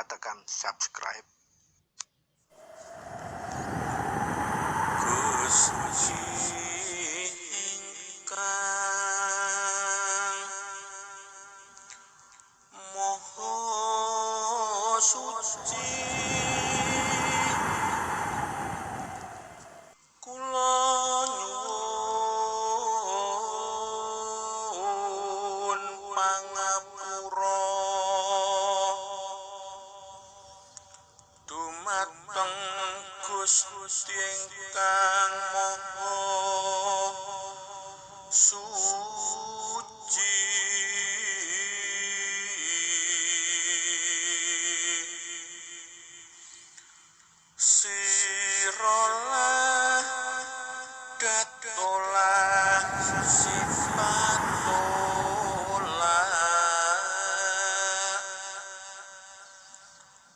lupa tekan subscribe. Gusti ingkang Maha Suci, kula nyuwun pangapura dumateng Gusti ingkang Maha Suci. Sirolah datolah sipatolah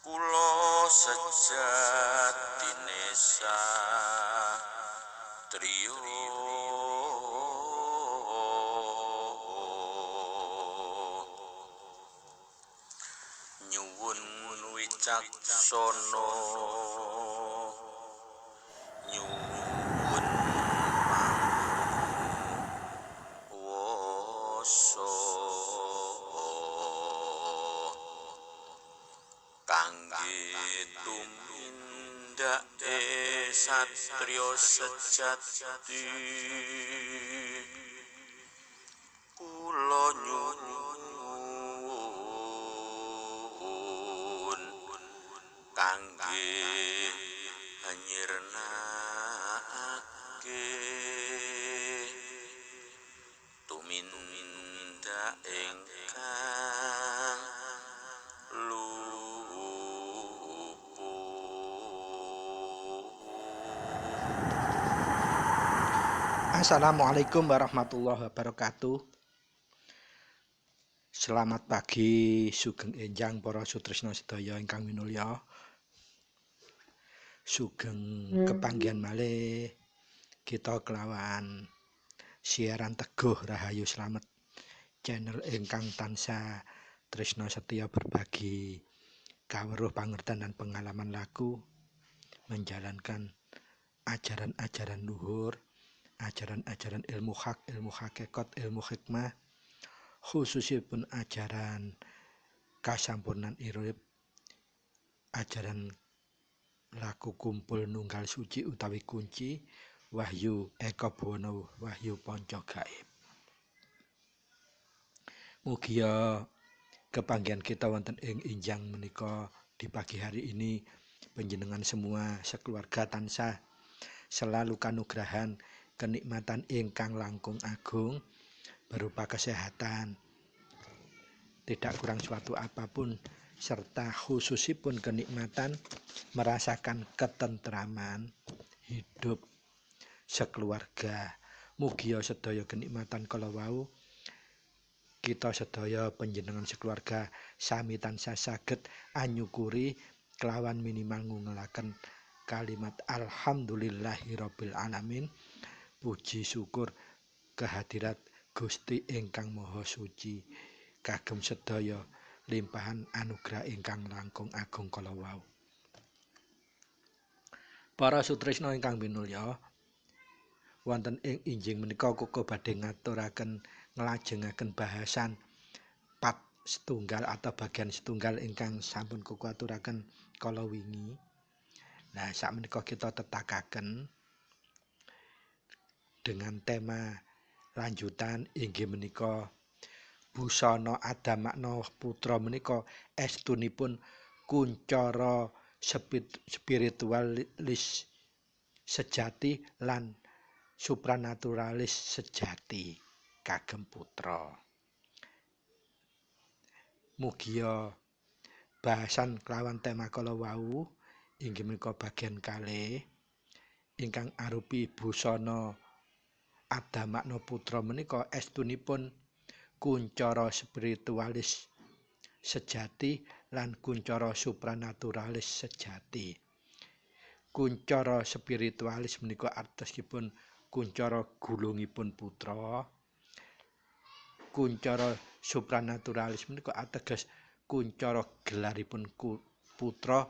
kula sejatine satriya nyuwun wicaksana, nyuwun pangwasa kangge tumindake satriya sejati. Kula nyuwun kangge nyirnakake tumindak ingkang Assalamualaikum warahmatullahi wabarakatuh. Selamat pagi sugeng enjang para sutresna sedaya ingkang minulya. Sugeng kepanggihan malih kita kelawan siaran Teguh Rahayu Slamet, channel ingkang tansah tresna setia berbagi kawruh pangerten dan pengalaman laku, menjalankan ajaran-ajaran luhur, ajaran-ajaran ilmu hak, ilmu hakikat, ilmu hikmah, khususipun ajaran kasampurnan irip, ajaran laku kumpul nunggal suci utawi kunci, wahyu eka buwana, wahyu panca gaib. Mugia kepanggihan kita wonten ing injang menika di pagi hari ini panjenengan semua sekeluarga tansah selalu kanugrahan kenikmatan ingkang langkung agung berupa kesehatan, tidak kurang suatu apapun, serta khususipun kenikmatan merasakan ketentraman hidup sekeluarga. Mugia sedaya kenikmatan kala wau kita sedaya panjenengan sekeluarga sami tansah saged anyukuri kelawan minimal ngungelaken kalimat alhamdulillahirabbil alamin, puji syukur kehadirat Gusti ingkang Maha Suci kagem sedaya limpahan anugerah ingkang langkung agung kala wau. Para sutresna ingkang minulya, wonten ing injing menika koko badhe ngaturaken nglajengaken bahasan part setunggal atau bagian setunggal ingkang sampun koko aturaken kala wingi. Nah, sakmenika kita tetakaken dengan tema lanjutan inggih menika busana adamakna putra menika estunipun kuncara spiritualis sejati lan supranaturalis sejati kagem putra. Mugia bahasan kelawan tema kala wau inggih menika bagian kalih ingkang arupi busana adamakna putra menika estunipun kuncara spiritualis sejati lan kuncara supranaturalis sejati. Kuncara spiritualis menika artosipun kuncara gulungipun putra. Kuncara supranaturalis menika ateges kuncara gelaripun putra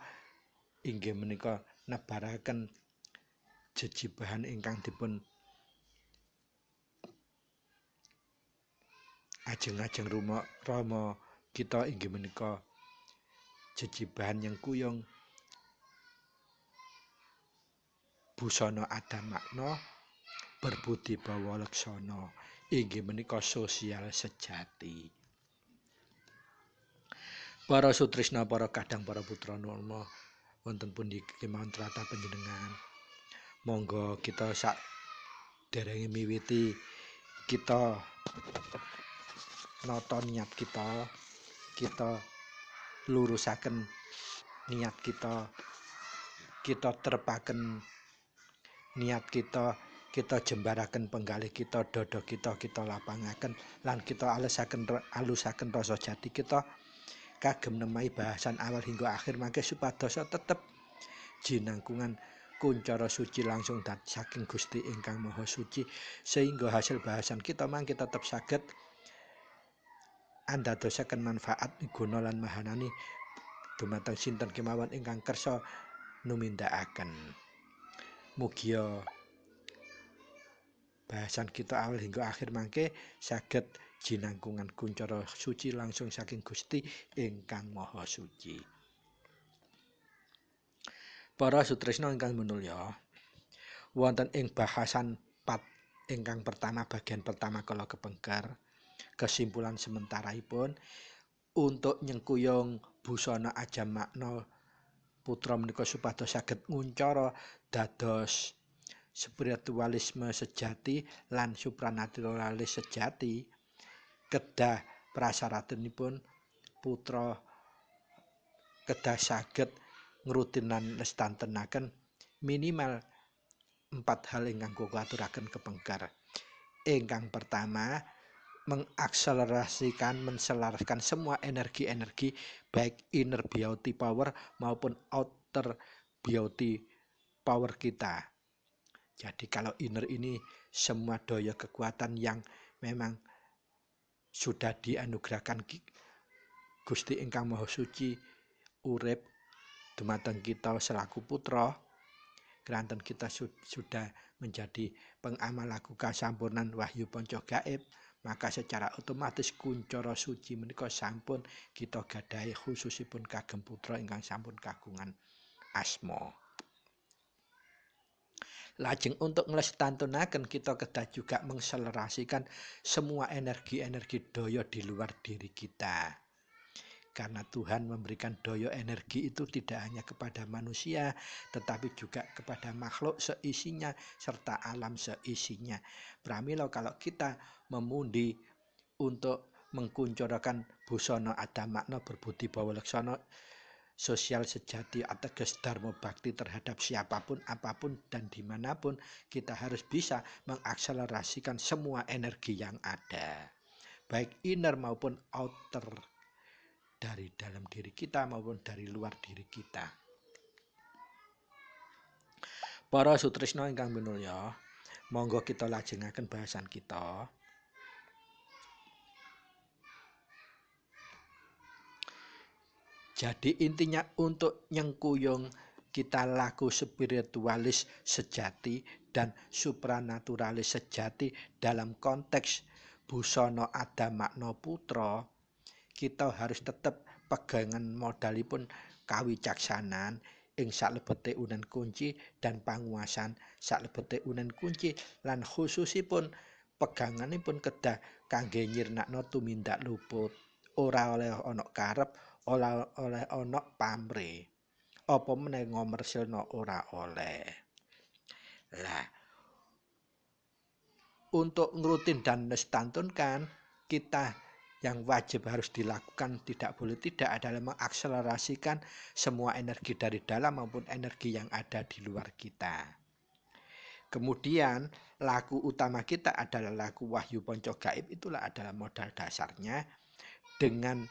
inggih menika nebaraken jejibahan ingkang dipun ajeng-ajeng Rama kita inggih menika jejibahan Nyengkuyung busana adamakna berbudi bawa leksana inggih menika sosial sejati. Para sutrisna, para kadang, para putra Nurma, wonten pundi kemawon tlatah panjenengan. Monggo kita sak derenge miwiti kita nata niat kita lurusaken niat kita terepaken niat kita jembaraken penggalih kita dada kita lapangaken lan kita alusaken rasa jati kita kagem nemai bahasan awal hingga akhir mangke supados tetep jinangkungan kuncara suci langsung saking Gusti ingkang Maha Suci sehingga hasil bahasan kita mangke tetep saged andadosaken manfaat guna lan mahanani dumateng sinten kemawon ingkang kersa numindakaken. Mugia bahasan kita awal hingga akhir mangke saged jinangkungan kuncara suci langsung saking Gusti ingkang Maha Suci. Para sutresna ingkang minulya, wonten ing bahasan 4 ingkang pertama bagian pertama kala kepengker, kesimpulan sementaraipun untuk Nyengkuyung busana Ajamakna putra menika supados saged nguncara dados spiritualisme sejati lan supranaturalis sejati kedah prasyaratipun putra kedah saged ngrutinan lestantenaken minimal 4 hal ingkang kula aturaken kepengker. Ingkang pertama, menselaraskan semua energi-energi baik inner beauty power maupun outer beauty power kita. Jadi kalau inner ini semua daya kekuatan yang memang sudah dianugerahkan Gusti ingkang Maha Suci urip dumateng kita selaku putra, keranten kita sudah menjadi pengamal laku kasampurnan wahyu panca gaib, maka secara otomatis kuncara suci menika sampun kita gadahi khususipun kagem putra ingkang sampun kagungan asma. Lajeng untuk nglestantunaken kita kedah juga mengselerasikan semua energi-energi daya di luar diri kita. Karena Tuhan memberikan daya energi itu tidak hanya kepada manusia, tetapi juga kepada makhluk seisinya, serta alam seisinya. Pramila kalau kita memundi untuk mengkuncarakan busana adamakna berbudi bawa leksana, sosial sejati ateges dharma bakti terhadap siapapun, apapun, dan dimanapun, kita harus bisa mengakselerasikan semua energi yang ada. Baik inner maupun outer, dari dalam diri kita maupun dari luar diri kita. Para sutresna ingkang minulya, monggo kita lajengaken bahasan kita. Jadi intinya untuk Nyengkuyung kita laku spiritualis sejati dan supranaturalis sejati dalam konteks busana adamakna putra, kita harus tetap pegangan modalipun kawicaksanan ing salebete unen kunci dan panguasan salebete unen kunci lan khususipun peganganipun kedah kangge nyirnakna tumindak luput, ora oleh ana karep, ora oleh ana pamrih, apa meneh ngomersilna ora oleh. Lah untuk ngrutin dan mestantunkan kita yang wajib harus dilakukan tidak boleh tidak adalah mengakselerasikan semua energi dari dalam maupun energi yang ada di luar kita. Kemudian laku utama kita adalah laku wahyu panca gaib, itulah adalah modal dasarnya dengan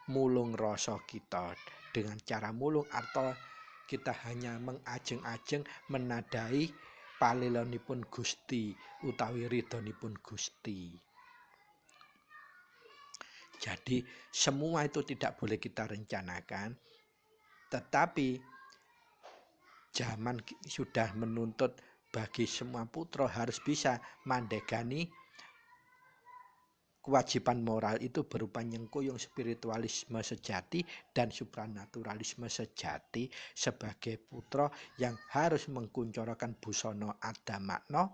mulung rasa kita. Dengan cara mulung atau kita hanya mengajeng-ajeng menadai palilonipun Gusti utawi ridhonipun Gusti. Jadi semua itu tidak boleh kita rencanakan, Tetapi zaman sudah menuntut bagi semua putra harus bisa mandegani kewajiban moral itu berupa nyengkuyung spiritualisme sejati dan supranaturalisme sejati sebagai putra yang harus mengkuncorokan busana adamakna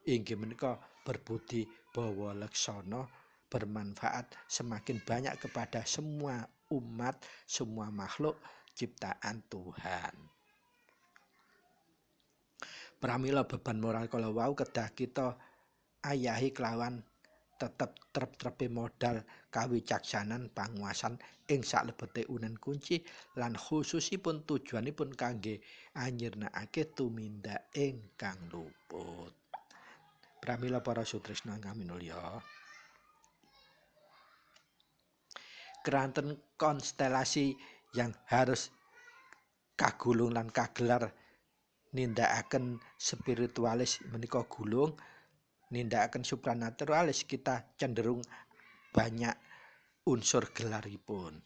inggih menika berbudi bawa leksana bermanfaat semakin banyak kepada semua umat, semua makhluk ciptaan Tuhan. Pramila beban moral kala wau kedah kita ayahi kelawan tetep trep-trepe modal kawicaksanan panguasan ing salebete unen kunci lan khususipun tujuanipun kangge anyirnakake tumindak ingkang luput. Pramila para sutresna ingkang minulya. Keranten konstelasi yang harus kagulung lan kagelar nindakaken spiritualis menika gulung, nindakaken supranaturalis kita cenderung banyak unsur gelaripun.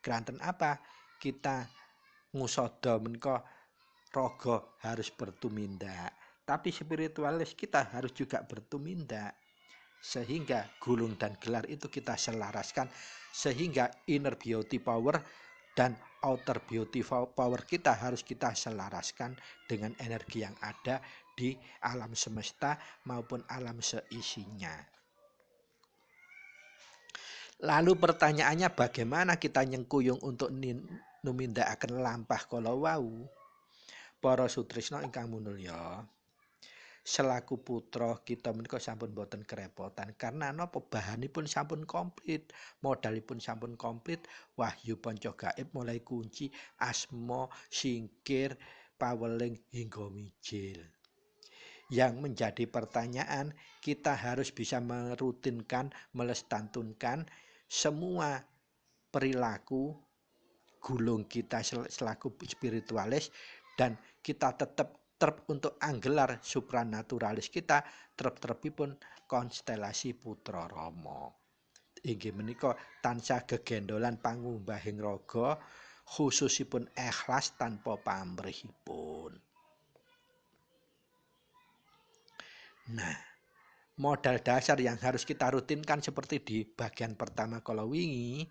Keranten apa? Kita ngusada menika raga harus bertumindak, tapi spiritualis kita harus juga bertumindak. Sehingga gulung dan gelar itu kita selaraskan sehingga inner beauty power dan outer beauty power kita harus kita selaraskan dengan energi yang ada di alam semesta maupun alam seisinya. Lalu pertanyaannya bagaimana kita nyengkuyung untuk numindakaken lampah kala wau? Para sutresna ingkang minulya, selaku putra kita menika sampun boten kerepotan karena napa bahanipun sampun komplit, modalipun sampun komplit, wahyu panca gaib mulai kunci, asma, singkir, paweling hingga mijil. Yang menjadi pertanyaan, kita harus bisa merutinkan, melestantunkan semua perilaku gulung kita selaku spiritualis dan kita tetap untuk anggelar supranaturalis kita trep-trepipun konstelasi putra Rama. Inggih menika tansah gegendolan pangumbahing raga khususipun ikhlas tanpa pamrihipun. Nah, modal dasar yang harus kita rutinkan seperti di bagian pertama kala wingi,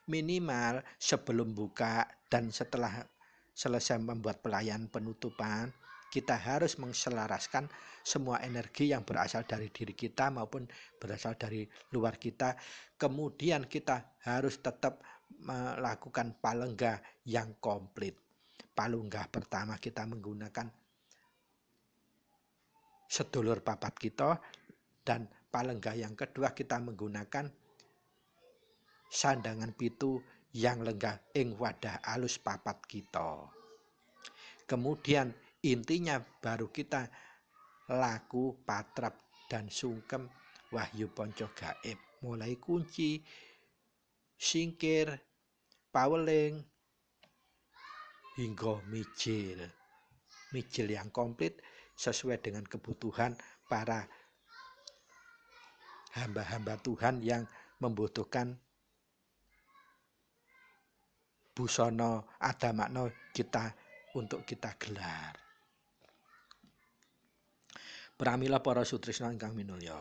minimal sebelum buka dan setelah selesai membuat pelayan penutupan, kita harus mengselaraskan semua energi yang berasal dari diri kita maupun berasal dari luar kita. Kemudian kita harus tetap melakukan palenggah yang komplit. Palenggah pertama kita menggunakan sedulur papat kita dan palenggah yang kedua kita menggunakan sandangan pitu yang lenggah ing wadah alus papat kita. Kemudian intinya baru kita laku patrap dan sungkem wahyu panca gaib mulai kunci, singkir, paweling hingga mijil. Mijil yang komplit sesuai dengan kebutuhan para hamba-hamba Tuhan yang membutuhkan busana adamakna kita untuk kita gelar. Pramila para sutresna ingkang minulya.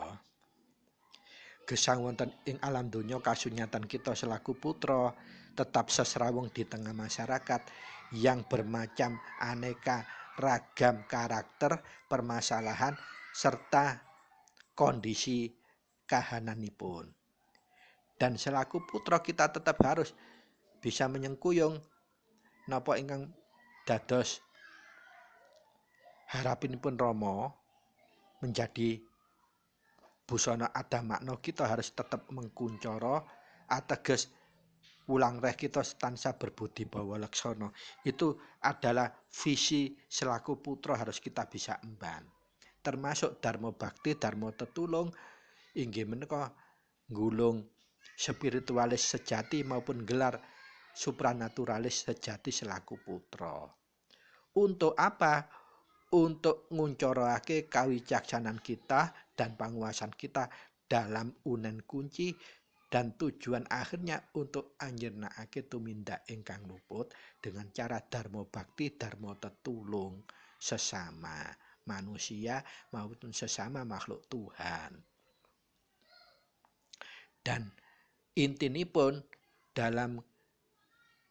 Gesang wonten ing alam donya kasunyatan kita selaku putra tetap sesrawung di tengah masyarakat yang bermacam aneka ragam karakter, permasalahan serta kondisi kahananipun. Dan selaku putra kita tetap harus bisa menyengkuyung napa ingkang dados harapinipun Rama menjadi busana adamakna kita harus tetap mengkuncara ateges ulang reh kita tansah berbudi bawa leksana. Itu adalah visi selaku putra harus kita bisa emban. Termasuk dharma bakti, dharma tetulung inggih menika nggulung spiritualis sejati maupun gelar supranaturalis sejati selaku putra. Untuk apa? Untuk nguncoroake kawicaksanan kita dan panguasaan kita dalam unen kunci dan tujuan akhirnya untuk anjernakake tumindak ingkang luput dengan cara dharma bakti, dharma tetulung sesama manusia maupun sesama makhluk Tuhan. Dan intinipun dalam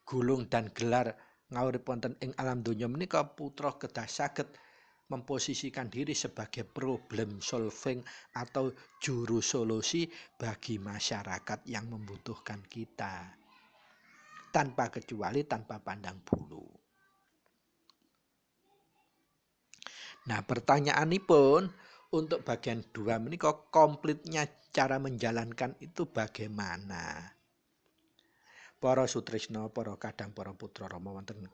gulung dan gelar ngawurip wonten ing alam donya menika putra kedah saged memposisikan diri sebagai problem solving atau juru solusi bagi masyarakat yang membutuhkan kita. Tanpa kecuali, tanpa pandang bulu. Nah, pertanyaanipun untuk bagian 2 menika komplitnya cara menjalankan itu bagaimana? Para sutresna, para kadang, para putra Rama wonten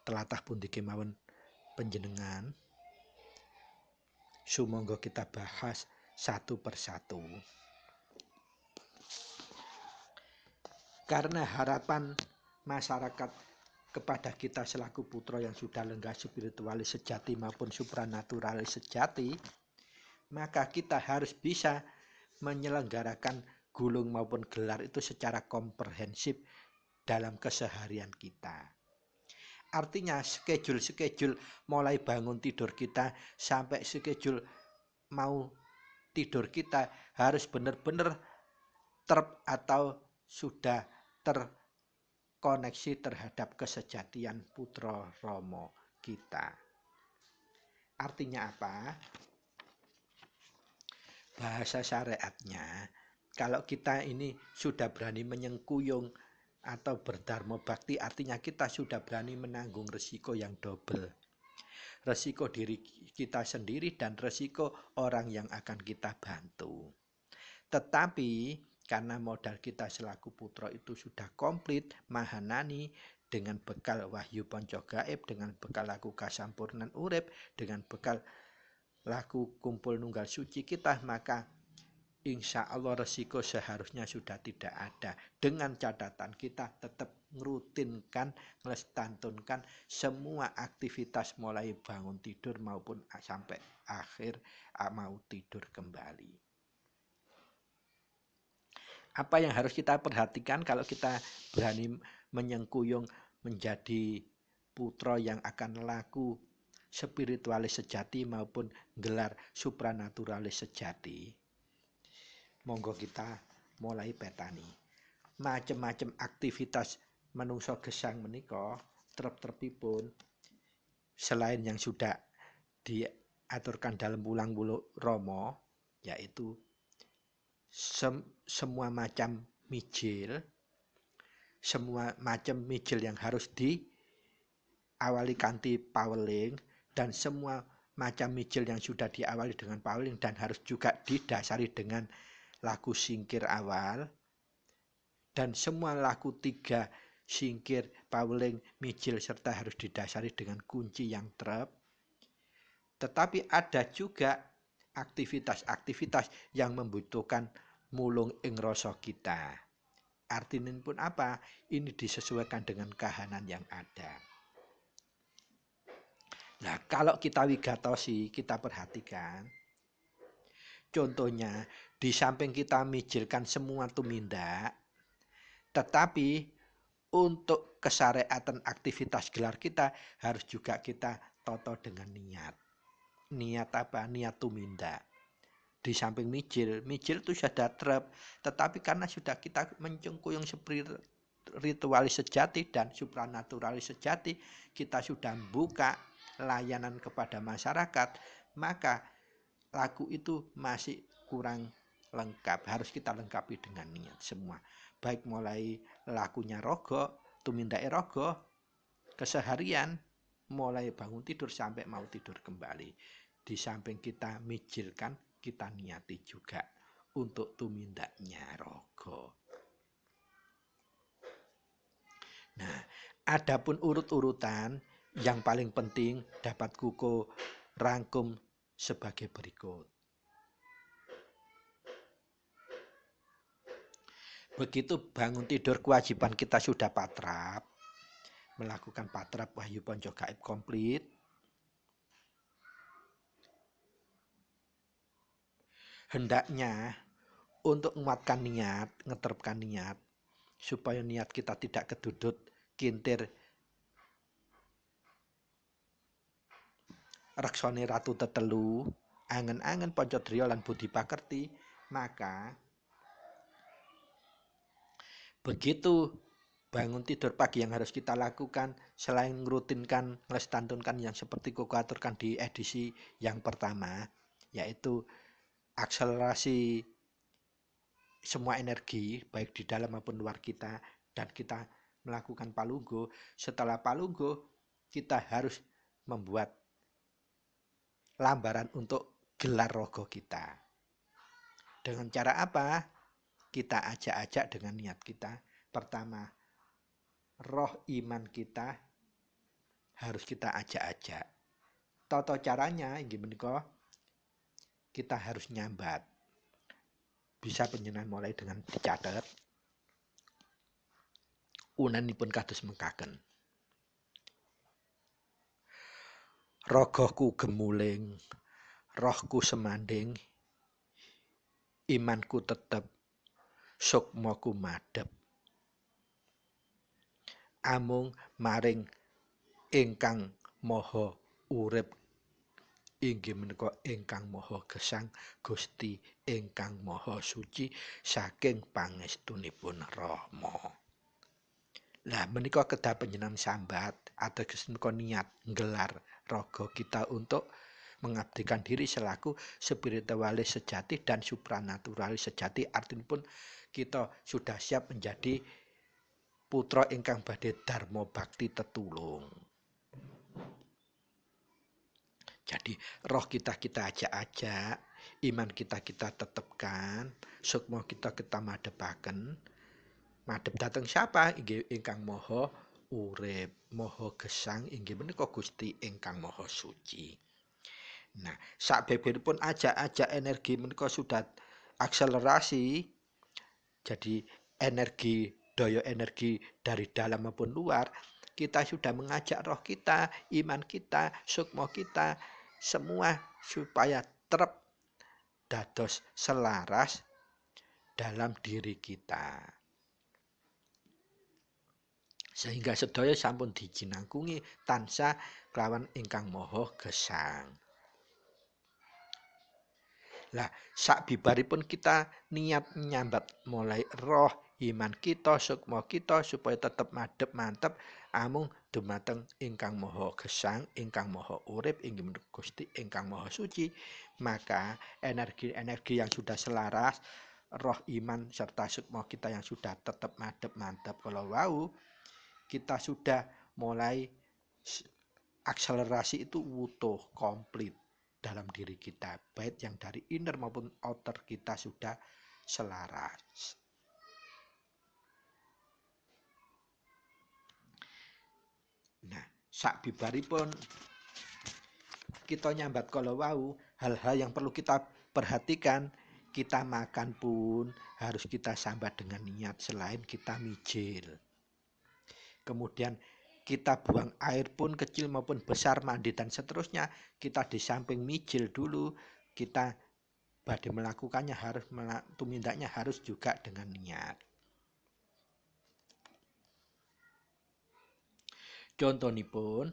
telatah pundi kemawon panjenengan. Sumangga kita bahas satu persatu. Karena harapan masyarakat kepada kita selaku putra yang sudah lenggah spiritualis sejati maupun supranaturalis sejati, maka kita harus bisa menyelenggarakan gulung maupun gelar itu secara komprehensif dalam keseharian kita. Artinya schedule mulai bangun tidur kita sampai schedule mau tidur kita harus benar-benar atau sudah terkoneksi terhadap kesejatian putra Rama kita. Artinya apa? Bahasa syariatnya, kalau kita ini sudah berani menyengkuyung atau berdharma bakti, artinya kita sudah berani menanggung resiko yang double. Resiko diri kita sendiri dan resiko orang yang akan kita bantu. Tetapi karena modal kita selaku putra itu sudah komplit, mahanani, dengan bekal wahyu panca gaib, dengan bekal laku kasampurnan urip, dengan bekal laku kumpul nunggal suci kita, maka insya Allah resiko seharusnya sudah tidak ada. Dengan catatan kita tetap ngerutinkan, ngelestantunkan semua aktivitas mulai bangun tidur maupun sampai akhir mau tidur kembali. Apa yang harus kita perhatikan kalau kita berani menyengkuyung menjadi putra yang akan laku spiritualis sejati maupun gelar supranaturalis sejati? Monggo kita mulai petani. Macam-macam aktivitas manungsa gesang menika trep-trepipun selain yang sudah diaturkan dalam wulang-wulung Rama, yaitu semua macam mijil, semua macam mijil yang harus diawali kanthi paweling, dan semua macam mijil yang sudah diawali dengan paweling dan harus juga didasari dengan laku singkir awal, dan semua laku 3 singkir, paweling, mijil serta harus didasari dengan kunci yang trep. Tetapi ada juga aktivitas-aktivitas yang membutuhkan mulung ing rasa kita. Artinya pun apa? Ini disesuaikan dengan kahanan yang ada. Nah, kalau kita wigatosi, kita perhatikan, contohnya di samping kita mijilkan semua tumindak, tetapi untuk kesyariatan aktivitas gelar kita harus juga kita toto dengan niat. Niat apa? Niat tumindak. Di samping mijil itu sudah trep, tetapi karena sudah kita mencengkuyung spiritualis sejati dan supranaturalis sejati, kita sudah buka layanan kepada masyarakat, maka lagu itu masih kurang lengkap. Harus kita lengkapi dengan niat semua. Baik mulai lakunya rogo, tumindake rogo, keseharian, mulai bangun tidur sampai mau tidur kembali. Di samping kita mijilkan, kita niati juga untuk tumindaknya rogo. Nah, adapun urut-urutan yang paling penting dapat kuko rangkum sebagai berikut. Begitu bangun tidur kewajiban kita sudah patrap, melakukan patrap wahyu panca gaib komplit. Hendaknya untuk menguatkan niat, ngeterapkan niat, supaya niat kita tidak kedudut kintir reksone ratu tetelu, angen-angen Pancadriya lan budi pakerti, maka begitu bangun tidur pagi yang harus kita lakukan selain merutinkan ngestantunkan yang seperti kuku aturkan di edisi yang pertama, yaitu akselerasi semua energi baik di dalam maupun luar kita, dan kita melakukan palunggo. Setelah palunggo kita harus membuat lambaran untuk gelar rogo kita. Dengan cara apa? Kita ajak-ajak dengan niat kita. Pertama, roh iman kita harus kita ajak-ajak. Tata caranya inggih menika kita harus nyambat. Bisa panjenengan mulai dengan dicatat. Unanipun kados mekaken. Rogoku gemuling, rohku semanding, imanku tetep, sukmaku madhep. Amung maring ingkang maha urip inggih menika ingkang maha gesang, Gusti ingkang maha suci saking pangestunipun Rama. Lah menika kedah panjenengan sambat ateges menika niat nggelar raga kita untuk mengabdikan diri selaku spiritualis sejati dan supranaturalis sejati. Artinipun kita sudah siap menjadi putra ingkang badhe dharma bakti tetulung. Jadi roh kita ajak-ajak, iman kita tetepkan, sukma kita madhepaken. Madhep dhateng siapa? Inggih ingkang maha urip, maha gesang, inggih menika Gusti ingkang maha suci. Nah, sabeberipun ajak-ajak energi menika sudah akselerasi. Jadi energi, daya energi dari dalam maupun luar, kita sudah mengajak roh kita, iman kita, sukma kita, semua supaya trep dados selaras dalam diri kita. Sehingga sedaya sampun dijinangkungi tansah kelawan ingkang maha gesang. Lah, sakbibaripun kita niat nyambat mulai roh, iman kita, sukma kita supaya tetap madhep mantep amung dumateng ingkang maha gesang, ingkang maha urip, inggih menika Gusti ingkang maha suci. Maka energi-energi yang sudah selaras, roh iman serta sukma kita yang sudah tetap madhep mantep kala wau, kita sudah mulai akselerasi itu utuh, komplit dalam diri kita, baik yang dari inner maupun outer kita sudah selaras. Nah, sakbibaripun kita nyambat kala wau, hal-hal yang perlu kita perhatikan, kita makan pun harus kita sambat dengan niat selain kita mijil. Kemudian kita buang air pun kecil maupun besar, mandi dan seterusnya, kita di samping mijil dulu, kita badhe melakukannya harus tumindaknya harus juga dengan niat. Contonipun,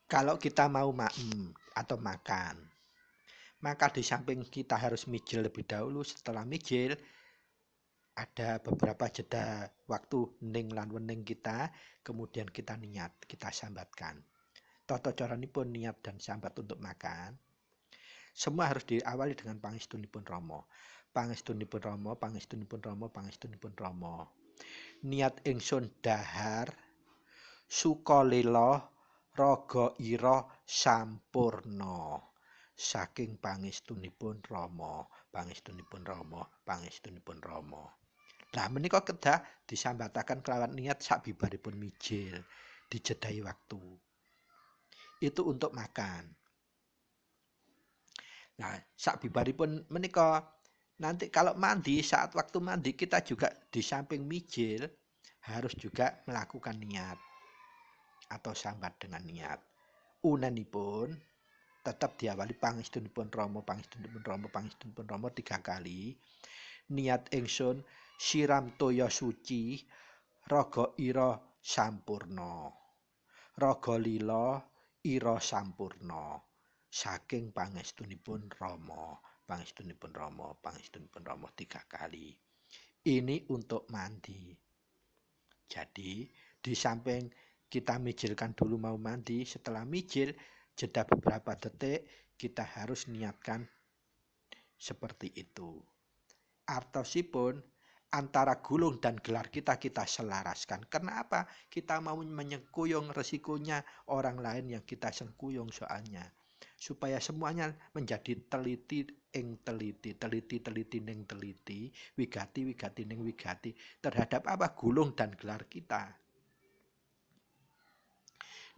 kalau kita mau maem atau makan, maka di samping kita harus mijil lebih dahulu. Setelah mijil, ada beberapa jeda waktu hening lan wening kita, kemudian kita niat, kita sambatkan. Tata caranipun niat dan sambat untuk makan, semua harus diawali dengan pangestunipun Rama. Pangestunipun Rama, pangestunipun Rama, pangestunipun Rama. Niat ingsun dahar, sukalila, raga ira sampurna. Saking pangestunipun Rama, pangestunipun Rama, pangestunipun Rama. Lah menika kedah disambataken kelawan niat sakbibaripun mijil, dijedai waktu. Itu untuk makan. Nah, sakbibaripun menika nanti kalau mandi, saat waktu mandi kita juga di samping mijil harus juga melakukan niat atau sambat dengan niat. Unanipun tetap diawali pangestunipun Rama, pangestunipun Rama, pangestunipun Rama 3 kali. Niat ingsun siram toya suci, raga ira sampurna. Raga lila ira sampurna. Saking pangestunipun Rama, pangestunipun Rama, pangestunipun Rama 3 kali. Ini untuk mandi. Jadi di samping kita mijilkan dulu mau mandi, setelah mijil jeda beberapa detik kita harus niatkan seperti itu. Artosipun antara gulung dan gelar kita selaraskan. Karena apa? Kita mau menyengkuyung, resikonya orang lain yang kita sengkuyung soalnya. Supaya semuanya menjadi teliti ing teliti, teliti ning teliti, wigati ning wigati terhadap apa? Gulung dan gelar kita.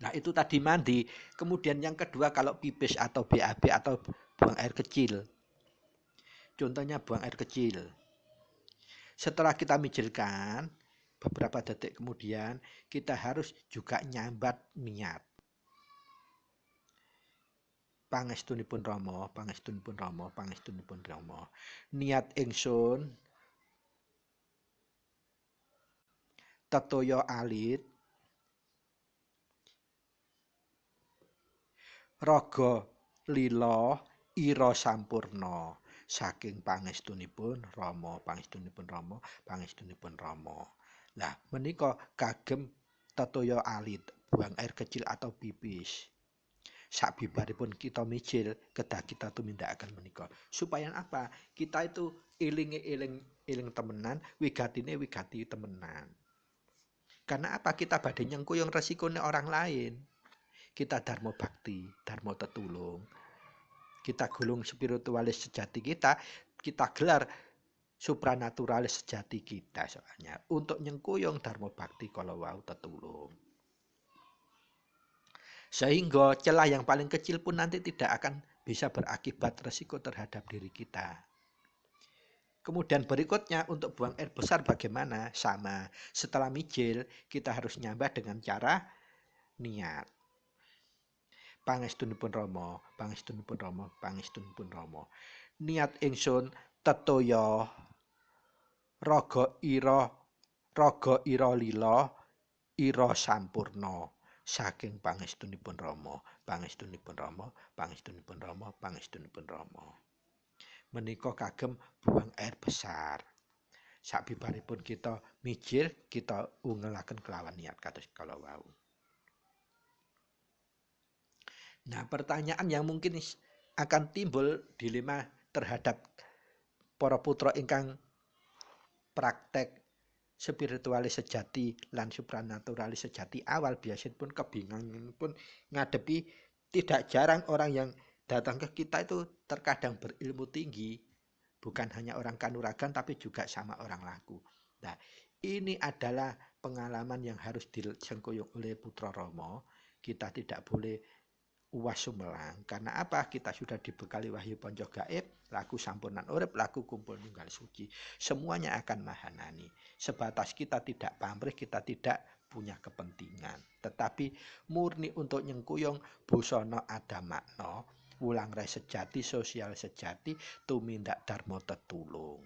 Nah itu tadi mandi. Kemudian yang kedua kalau pipis atau BAB atau buang air kecil. Contohnya buang air kecil. Setelah kita mijilkan, beberapa detik kemudian kita harus juga nyambat niat. Pangestunipun Rama, pangestunipun Rama, pangestunipun Rama. Niat ingsun tetoya alit raga lila ira sampurna. Saking pangestunipun Rama, pangestunipun Rama, pangestunipun Rama. Lah menika kagem tetoya alit, buang air kecil atau pipis. Sabibaripun kita mijil, kedah kita tumindakaken menika. Supaya apa? Kita itu eling temenan, wigatine wigati temenan. Karena apa? Kita badhe nyengkuyung resikone orang lain. Kita dharma bakti, dharma tetulung. Kita gulung spiritualis sejati kita gelar supranaturalis sejati kita soalnya untuk nyengkuyung dharma bakti kalau wau tetulung. Sehingga celah yang paling kecil pun nanti tidak akan bisa berakibat resiko terhadap diri kita. Kemudian berikutnya untuk buang air besar bagaimana? Sama. Setelah mijil kita harus nyambah dengan cara niat. Pangestunipun Rama, pangestunipun Rama, pangestunipun Rama. Niat ingsun tetoya raga ira lila ira sampurna. Saking pangestunipun Rama, pangestunipun Rama, pangestunipun Rama, pangestunipun Rama. Menika kagem buang air besar. Sabibaripun kita mijil, kita ungelaken kelawan niat kados kala wau. Nah, pertanyaan yang mungkin akan timbul dilema terhadap para putra ingkang praktek spiritualis sejati lan supranaturalis sejati awal biasipun kebingungan pun ngadepi tidak jarang orang yang datang ke kita itu terkadang berilmu tinggi, bukan hanya orang kanuragan tapi juga sama orang laku. Nah, ini adalah pengalaman yang harus disengkuyung oleh putra Rama. Kita tidak boleh uwas sumelang. Karena apa? Kita sudah dibekali wahyu ponco gaib, laku sampunan urip, laku kumpul nunggal suci. Semuanya akan mahanani. Sebatas kita tidak pamrih, kita tidak punya kepentingan. Tetapi murni untuk nyengkuyung busana ada makna, wulang rai sejati, sosial sejati, tumindak dharma tetulung.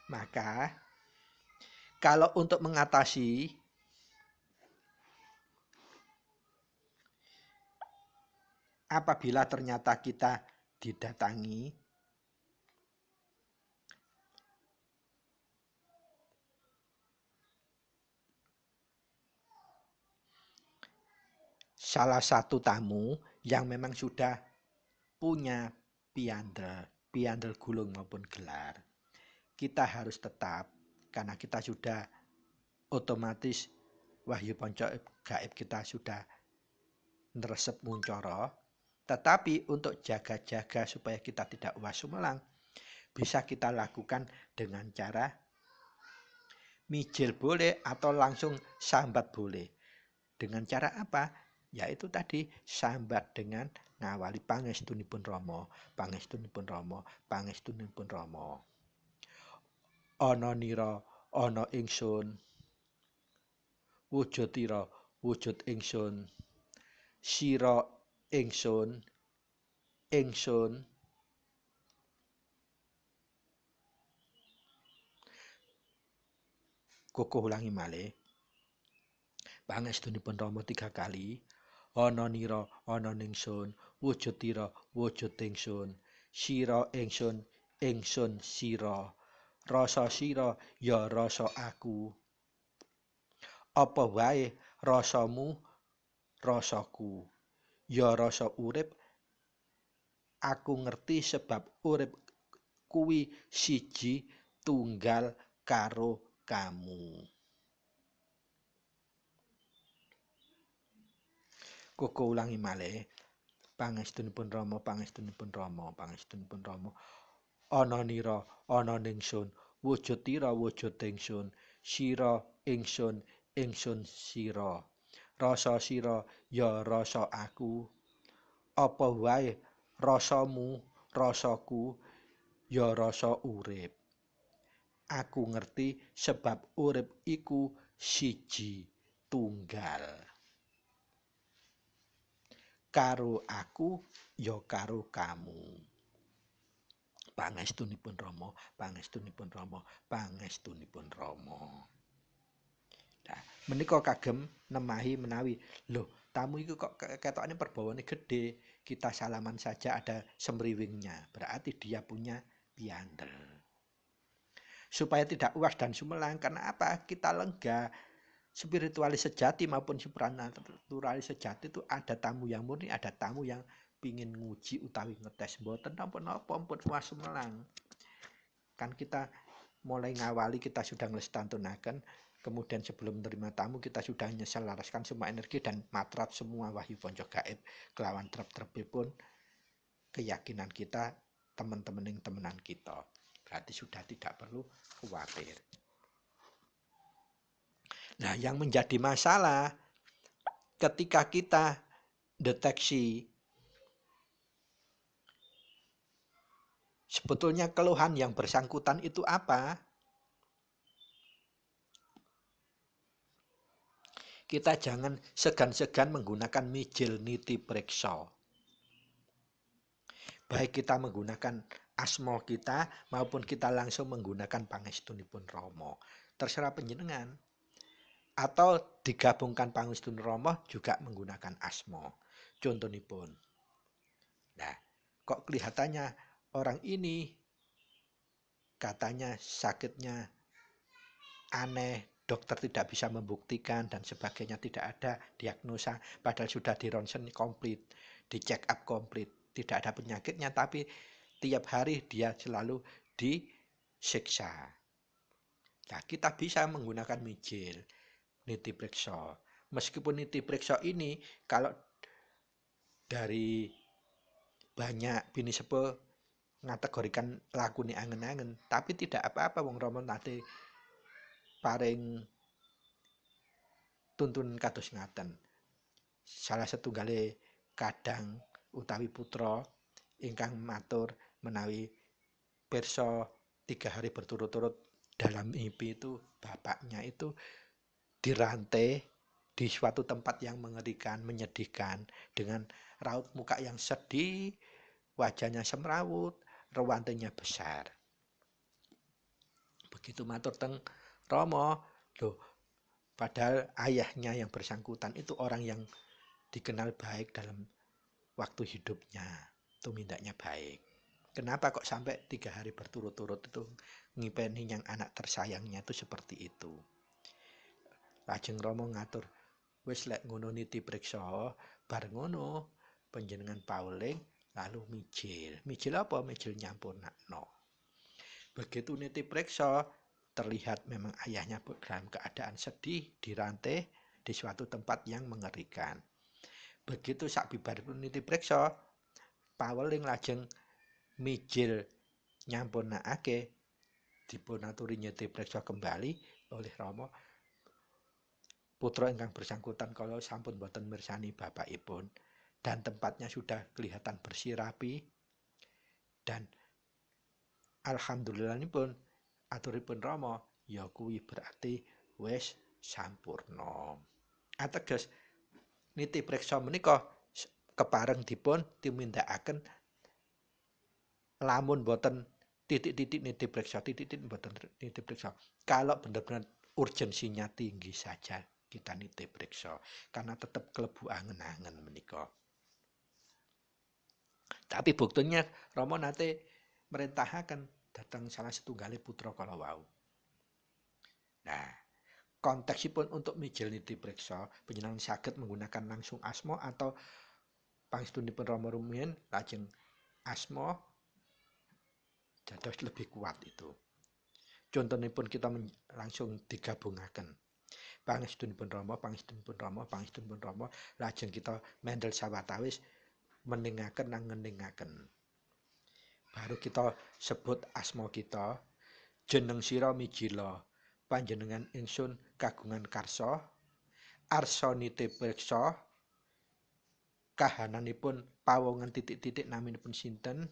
Maka kalau untuk mengatasi apabila ternyata kita didatangi salah satu tamu yang memang sudah punya piandel gulung maupun gelar, kita harus tetap, karena kita sudah otomatis wahyu ponco gaib kita sudah neresep muncoro. Tetapi untuk jaga-jaga supaya kita tidak uwas sumelang, bisa kita lakukan dengan cara mijil boleh atau langsung sambat boleh. Dengan cara apa? Yaitu tadi sambat dengan ngawali pangestunipun Rama, pangestunipun Rama, pangestunipun Rama. Ana nira, ana ingsun. Wujudira, wujud ingsun. sira ingsun Kukuh ulangi malih pangestunipun Rama 3 kali ana nira ana ningsun wujud tira wujud ingsun sira ingsun sira rasa sira ya rasa aku apa wae rasamu rasaku ya rasa urip aku ngerti sebab urip kuwi siji tunggal karo kamu. Koko ulangi malih pangestunipun Rama ana nira ana ningsun wujud tira wujud ingsun sira ingsun sira rasa sira ya rasa aku apa wae rasamu rasaku ya rasa urip aku ngerti sebab urip iku siji tunggal karo aku ya karo kamu. Pangestunipun Rama. Nah, menika kagem nemahi menawi, lho, tamu itu kok ketokane perbawane gede, kita salaman saja ada semriwingnya, berarti dia punya piandel. Supaya tidak uas dan sumelang, karena apa? Kita lega. Spiritualis sejati maupun supranaturalis sejati itu ada tamu yang murni, ada tamu yang pingin nguji utawi ngetes mboten napa-napa pun puas sumelang. Kan kita mulai ngawali kita sudah nglestantunaken, kemudian sebelum menerima tamu kita sudah nyelaraskan semua energi dan matrat semua wahyu ponco gaib kelawan trep-trepipun keyakinan kita teman-teman kita. Berarti sudah tidak perlu khawatir. Nah, yang menjadi masalah ketika kita deteksi sebetulnya keluhan yang bersangkutan itu apa? Kita jangan segan-segan menggunakan mijil niti preksa. Baik kita menggunakan asma kita maupun kita langsung menggunakan pangestunipun Rama. Terserah panjenengan. Atau digabungkan pangestun Rama juga menggunakan asma. Contonipun. Nah, kok kelihatannya orang ini katanya sakitnya aneh, dokter tidak bisa membuktikan dan sebagainya, tidak ada diagnosa, padahal sudah di ronsen komplit, di check up komplit, tidak ada penyakitnya, tapi tiap hari dia selalu disiksa. Nah, kita bisa menggunakan mijil, niti preksa. Meskipun niti preksa ini kalau dari banyak bini sepuh ngategorikan laku ni angen-angen, tapi tidak apa-apa wong Rama nate paring tuntun kados ngaten. Salah setunggale kadang utawi putra ingkang matur menawi pirsa 3 hari berturut-turut dalam mimpi itu bapaknya itu dirantai di suatu tempat yang mengerikan, menyedihkan dengan raut muka yang sedih, wajahnya semrawut, rewantenya besar. Begitu matur teng Rama, loh, padahal ayahnya yang bersangkutan itu orang yang dikenal baik dalam waktu hidupnya, tumindaknya baik. Kenapa kok sampai 3 hari berturut-turut itu ngipeni yang anak tersayangnya itu seperti itu? Lajeng Rama ngatur, wis lek ngono niti priksa, bar ngono panjenengan pauling lalu mijil. Mijil apa? Mijil nyampurnakno. Begitu niti priksa, terlihat memang ayahnya dalam keadaan sedih, dirantai di suatu tempat yang mengerikan. Begitu sakbibaripun niti priksa, paweling lajeng mijil nyampurnakake dipunaturi niti priksa kembali oleh Rama. Putra ingkang bersangkutan kalau sampun boten mirsani bapakipun dan tempatnya sudah kelihatan bersih rapi dan alhamdulillah pun aturipun Rama ya kuwi berarti wis sampurna. Ateges niti preksa menika kepareng dipun timindakaken lamun boten titik-titik niti preksa, titik-titik boten niti preksa. Kalau benar-benar urgensinya tinggi saja kita niti preksa karena tetap kelebu angen-angen menika. Tapi buktinya Rama nate merintahaken datang salah setunggali putra kala wau. Nah, konteksipun untuk mijil niti preksa, panjenengan saged menggunakan langsung asma atau pangestunipun Rama rumiyin lajeng asma dados lebih kuat itu. Contohipun kita langsung digabungaken. Pangestunipun Rama, pangestunipun Rama, pangestunipun Rama, lajeng kita mendel sawatawis meningaken nang ngeningaken. Baru kita sebut asma kita, jeneng sira mijila, panjenengan ingsun kagungan karsa, arsa niti preksa, kahananipun pawongan titik-titik naminipun sinten,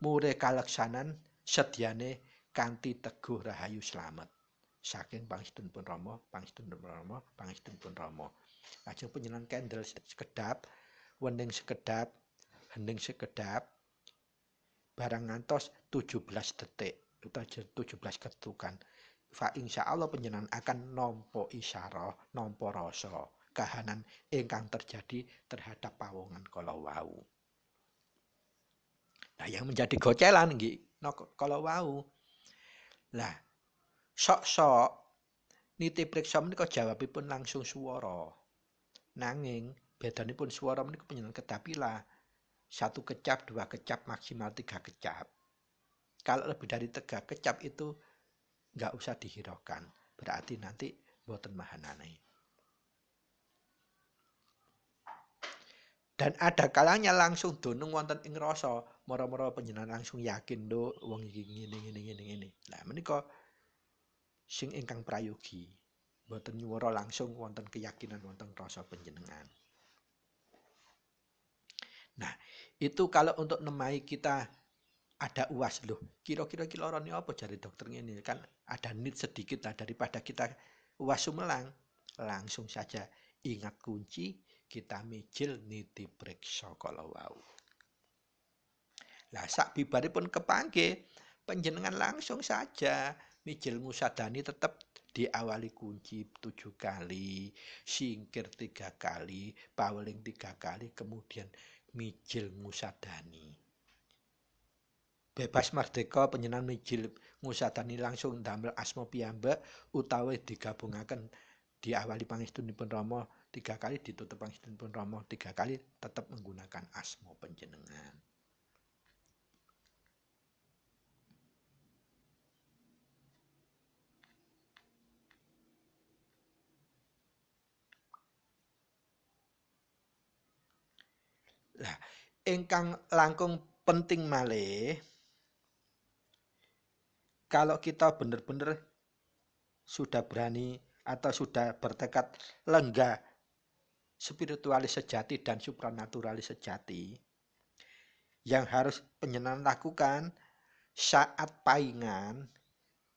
mure kaleksanan sedyane kanthi teguh rahayu slamet. Saking pangestunipun Rama, pangestunipun Rama, pangestunipun Rama. Lajeng panjenengan kendel sekedap, wening sekedap, hening sekedap, barang ngantos 17 detik utawa 17 ketukan. Fa insyaallah panjenengan akan nampa isyarah, nampa rasa kahanan ingkang terjadi terhadap pawongan kala wau. Nah, yang menjadi gocelan nggih kala wau. Lah, sok-sok niti preksa menika jawabipun langsung swara. Nanging bedanipun swara menika panjenengan kedapila 1 kecap, 2 kecap, maksimal 3 kecap. Kalau lebih dari 3 kecap itu nggak usah dihiraukan. Berarti nanti boten mahanane. Dan ada kalanya langsung dunung wonten ing rasa, mara-mara panjenengan langsung yakin lho wong iki ngene. Lah menika sing ingkang prayogi. Boten nyuwara langsung wonten keyakinan wonten rasa panjenengan. Nah, itu kalau untuk nemai kita ada uas loh. Kira-kira lorone apa jari dokter ini kan ada need sedikit lah daripada kita uas sumelang. Langsung saja ingat kunci, kita mijil niti preksa kala wau. Lah sak bibaripun kepanggih, panjenengan langsung saja mijil ngusadani tetap diawali kunci 7 kali, singkir 3 kali, paweling 3 kali, kemudian mijil ngusadani. Bebas merdeka panjenengan mijil ngusadani langsung damel asma piyambak utawi digabungaken diawali pangestunipun Rama 3 kali, ditutup pangestunipun Rama 3 kali, tetap menggunakan asma panjenengan. Lah, ingkang langkung penting malih kalau kita benar-benar sudah berani atau sudah bertekad lenggah spiritualis sejati dan supranaturalis sejati, yang harus panjenengan lakukan saat paingan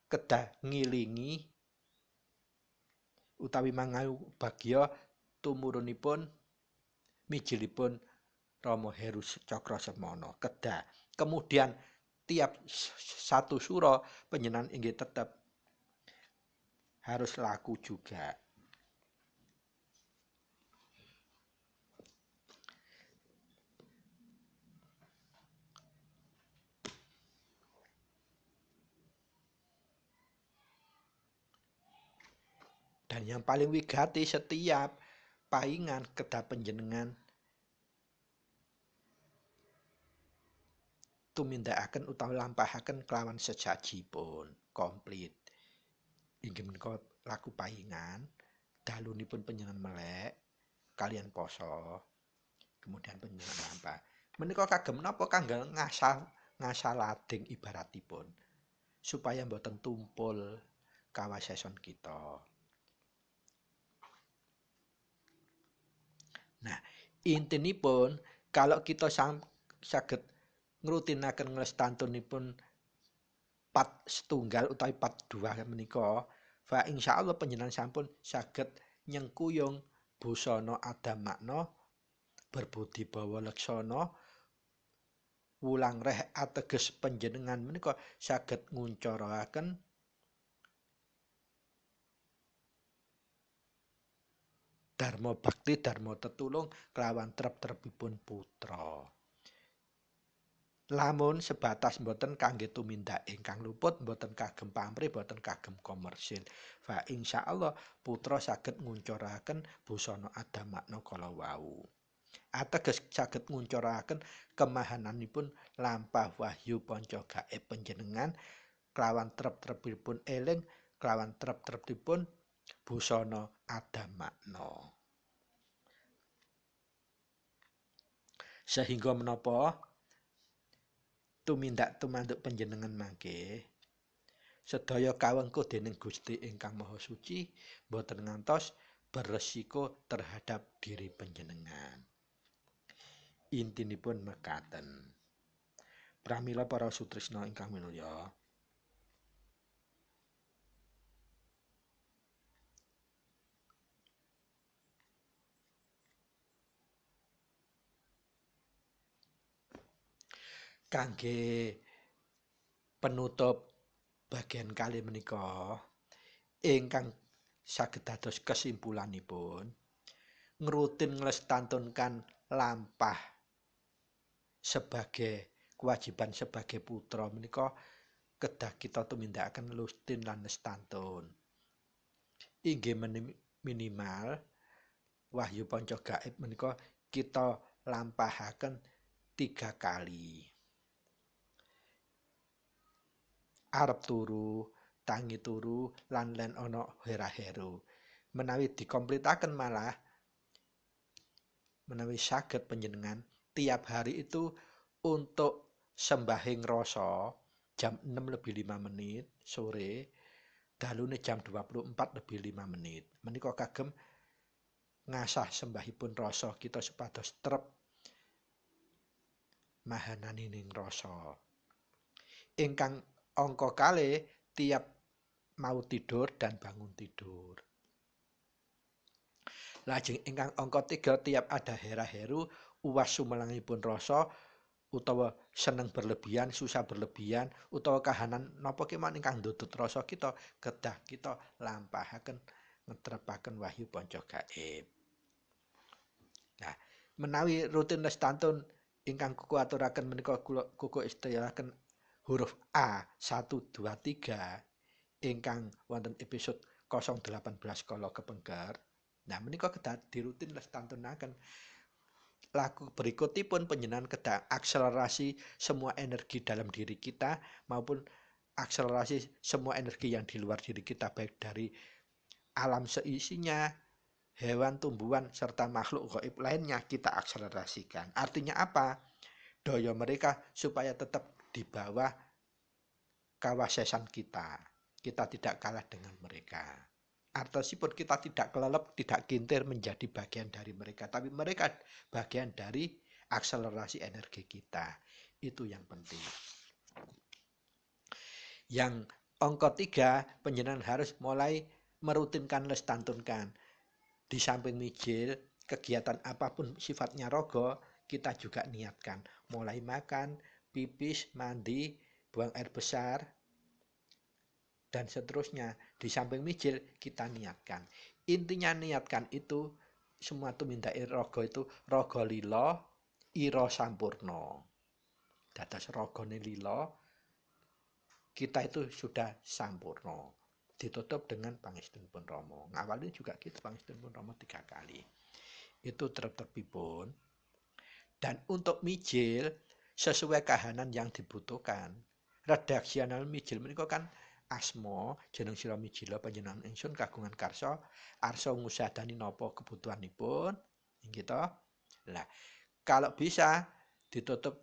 kedah ngilingi utawi mangayu bagya tumurunipun mijilipun Rama Heru Cakrasemana kedah. Kemudian tiap satu sura panjenengan inggih tetap harus laku juga. Dan yang paling wigati setiap paingan kedah panjenengan tumindakaken utawi lampahaken kelawan sejajipun komplit. Inggih menika laku paingan, dalunipun panjenengan melek kalian poso. Kemudian panjenengan lampah. Menika kagem napa kangge ngasal lading ibaratipun supaya mboten tumpul kawaseson kita. Nah, intinipun kalau kita saged ngrutinaken nglestantunipun 4 utawi 4 menika, fa insyaallah panjenengan sampun saged nyengkuyung busana adamakna berbudi bawa leksana wulang reh ateges panjenengan menika saged nguncaraken dharma bakti dharma tetulung kelawan trep-trepipun putra. Lamun sebatas mboten kangge tumindak ingkang luput, mboten kagem pamrih, mboten kagem komersil. Fa insyaallah putra saged nguncaraken busana adamakna kala wau. Ateges saged nguncaraken kemahananipun lampah wahyu panca gaib panjenengan kelawan trep-trepipun eling, kelawan trep-trepipun busana adamakna. Sehingga menapa tumindak tumanduk panjenengan mangke sedaya kawengku dening Gusti ingkang Maha Suci boten ngantos beresiko terhadap diri panjenengan. Intinipun mekaten. Pramila para sutresna ingkang minulya. Kangge penutup bagian kali menika ingkang saged dados kesimpulanipun ngrutin nglestantunkan lampah sebagai kewajiban sebagai putra menika kedah kita tumindakaken lustin lan lestantun. Inggih minimal wahyu panca gaib menika kita lampahaken 3 kali. Arep turu, tangi turu, lan ana hera-heru. Menawi dikompletaken malah, menawi saged panjenengan tiap hari itu untuk sembahyang rasa jam 6:05 sore, dalune jam 24:05. Menika kagem ngasah sembahipun rasa kita supados trep mahananining rasa. Ingkang angka kalih tiap mau tidur dan bangun tidur. Lajeng ingkang angka 3 tiap ada hera-heru uwas sumelangipun rasa utawa seneng berlebihan, susah berlebihan utawa kahanan napa keman ingkang ndudut rasa kita kedah kita lampahaken ngetrepaken wahyu panca gaib. Nah, menawi rutin lestantun ingkang kuku aturaken menika kuku istilahaken huruf A 1 2 3 ingkang wonten episode 018 kala kepengker. Nah menika kedah dirutin lestantunaken. Laku berikutipun panjenengan kedah akselerasi semua energi dalam diri kita maupun akselerasi semua energi yang di luar diri kita baik dari alam seisinya, hewan, tumbuhan serta makhluk gaib lainnya kita akselerasikan. Artinya apa? Daya mereka supaya tetap di bawah kawasesan kita. Kita tidak kalah dengan mereka. Artinya kita tidak kelelep, tidak kintir menjadi bagian dari mereka. Tapi mereka bagian dari akselerasi energi kita. Itu yang penting. Yang angka 3, panjenengan harus mulai merutinkan lestantunkan. Di samping mijil, kegiatan apapun sifatnya rogo, kita juga niatkan. Mulai makan, pipis, mandi, buang air besar, dan seterusnya. Di samping mijil kita niatkan. Intinya niatkan itu semua tumindake raga itu raga lila ira sampurna. Dados ragane lila kita itu sudah sampurna. Ditutup dengan pangestunipun Rama. Ngawali juga gitu pangestunipun Rama 3 kali. Itu tertepipun. Dan untuk mijil sesuai kahanan yang dibutuhkan. Redaksional mijil menika kan asma jeneng sira mijila panjenengan ingsun kagungan karsa arsa ngusadani napa kebutuhanipun gitu. Lah, kalau bisa ditutup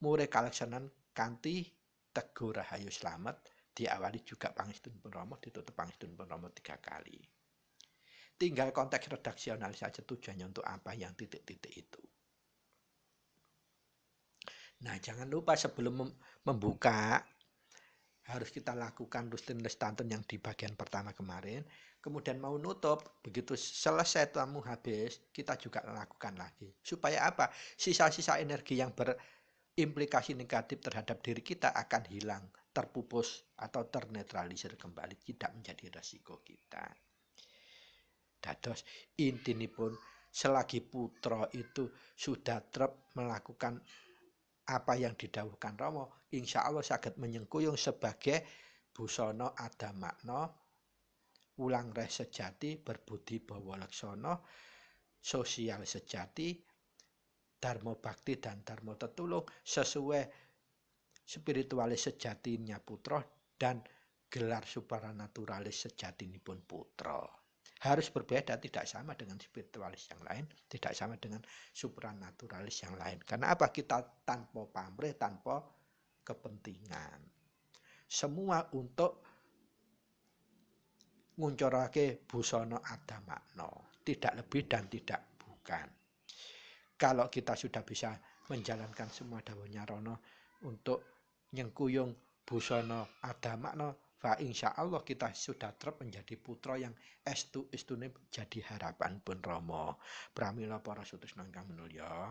mure kaleksanan kanthi teguh rahayu slamet diawali juga pangestunipun Rama ditutup pangestunipun Rama 3 kali. Tinggal konteks redaksional saja tujuannya untuk apa yang titik-titik itu. Nah, jangan lupa sebelum membuka harus kita lakukan rutin lestantun yang di bagian pertama kemarin. kemudian mau nutup, begitu selesai tamu habis, kita juga lakukan lagi. Supaya apa? Sisa-sisa energi yang berimplikasi negatif terhadap diri kita akan hilang, terpupus atau ternetralisir kembali, tidak menjadi resiko kita. Dados intinipun selagi putra itu sudah trep melakukan apa yang didhawuhkan Rama, insya Allah saged menyengkuyung sebagai busana adamakna, ulang reh sejati, berbudi bawa laksana, sosial sejati, dharma bakti dan dharma tetulung sesuai spiritualis sejatinya putra dan gelar supranaturalis sejatipun putra. Harus berbeda, tidak sama dengan spiritualis yang lain, tidak sama dengan supranaturalis yang lain. Karena apa? Kita tanpa pamrih, tanpa kepentingan. Semua untuk nguncurake busana adamakna, tidak lebih dan tidak bukan. Kalau kita sudah bisa menjalankan semua dawuhnya Rono untuk nyengkuyung busana adamakna, fa insya Allah kita sudah trep menjadi putra yang estune jadi harapan pun Rama. Pramila para sutresna ingkang minulya,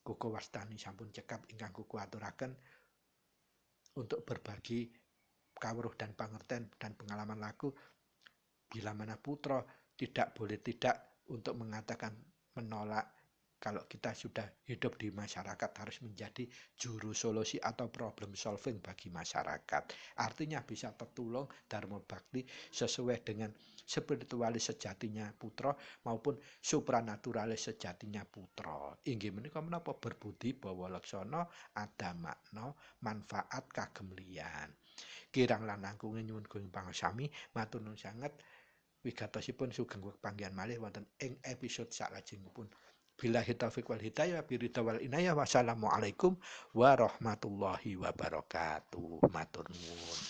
kuku wastani sampun cekap ingkang kuku aturaken untuk berbagi kawruh dan pangerten dan pengalaman laku. Bila mana putra tidak boleh tidak untuk mengatakan menolak kalau kita sudah hidup di masyarakat harus menjadi juru solusi atau problem solving bagi masyarakat. Artinya bisa tertulung dharma bakti sesuai dengan spiritualis sejatinya putra maupun supranaturalis sejatinya putra. Inggih menika menapa berbudi bawa laksana ada makna manfaat kagem liyan. Kirang lan langkunge nyuwun gunung pangasami matur nuwun sanget. Wigatosipun sugeng panggihan malih wonten ing episode salajengipun. Billahi taufiq wal hidayah, biridha wal inayah. Wassalamualaikum warahmatullahi wabarakatuh. Matur nuwun.